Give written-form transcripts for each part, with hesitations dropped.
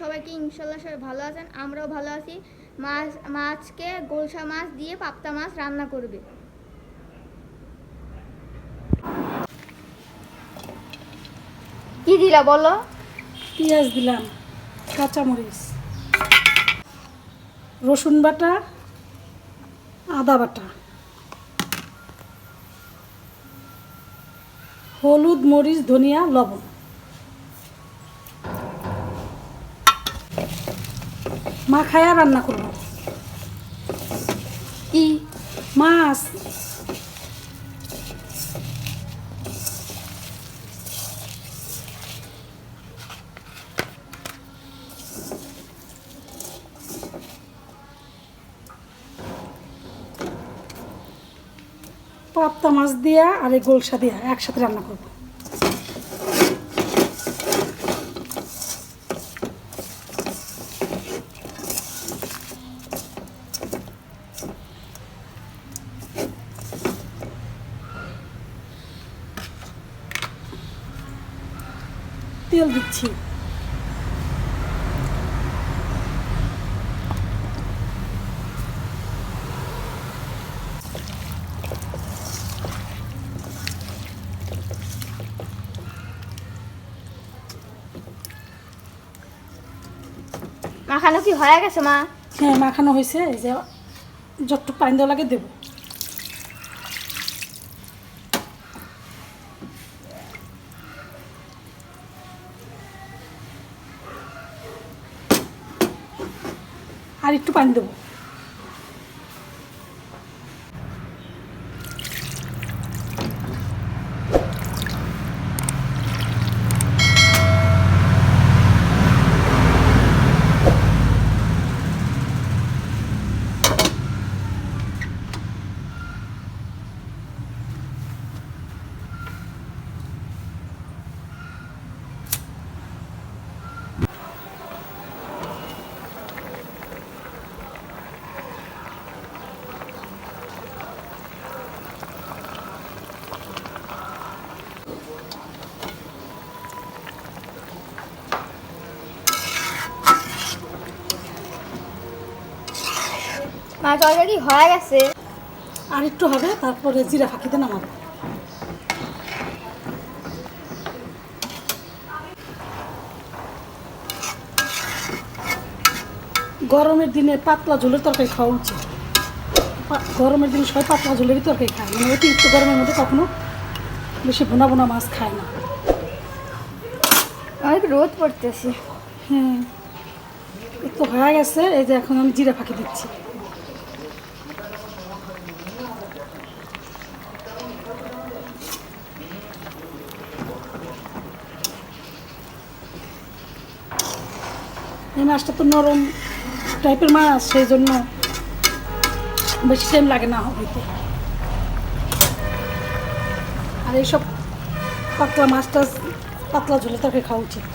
সবাইকে, ইনশাল্লাহ সবাই ভালো আছেন, আমরাও ভালো আছি। মাছকে গোলসা মাছ দিয়ে পাবদা মাছ রান্না করবে। কি দিলা বলো? পেঁয়াজ দিলাম, কাঁচামরিচ, রসুন বাটা, আদা বাটা, হলুদ, মরিচ, ধনিয়া, লবণ। মাখায়া রান্না করব। কি মাছ। পাবদা মাছ দিয়া আর এই গোলসা দিয়া একসাথে রান্না করব। তেল দিচ্ছি। মাখানো কি হয়ে গেছে মা? হ্যাঁ, মাখানো হয়েছে। এই যে যতটুকু পানি দেওয়া লাগে দেবো। আর একটু পানি দেবো। মাছ অলরেডি হয়ে গেছে। আর একটু হবে, তারপরে জিরা ফাঁকিতে নামাবো। গরমের দিনে পাতলা ঝোলের তরকারি খাওয়া উচিত। গরমের দিনে সবাই পাতলা ঝোলেরই তরকারি খায়, মানে অতিরিক্ত গরমের মধ্যে কখনো বেশি ভুনা ভুনা মাছ খায় না। অনেক রোদ পড়তেছে। হ্যাঁ, এই তো হয়ে গেছে। এই যে এখন আমি জিরা ফাঁকি দিচ্ছি। এই মাছটা তো নরম টাইপের মাছ, সেই জন্য বেশি টাইম লাগে না হইতে। আর এইসব পাতলা মাছটা পাতলা ঝোলে তরকারি খাওয়া উচিত,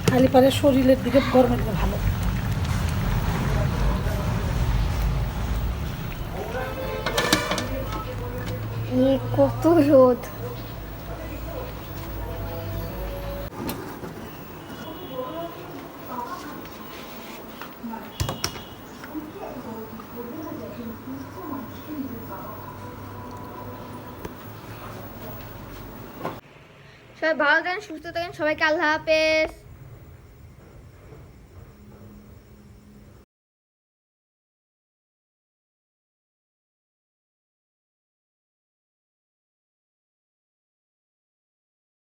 খালি পারে শরীরের দিকে গরমের দিকে ভালো। কত রোদ! সবাই ভালো থাকেন, সুস্থ থাকেন, সবাইকে আল্লাহ হাফেজ।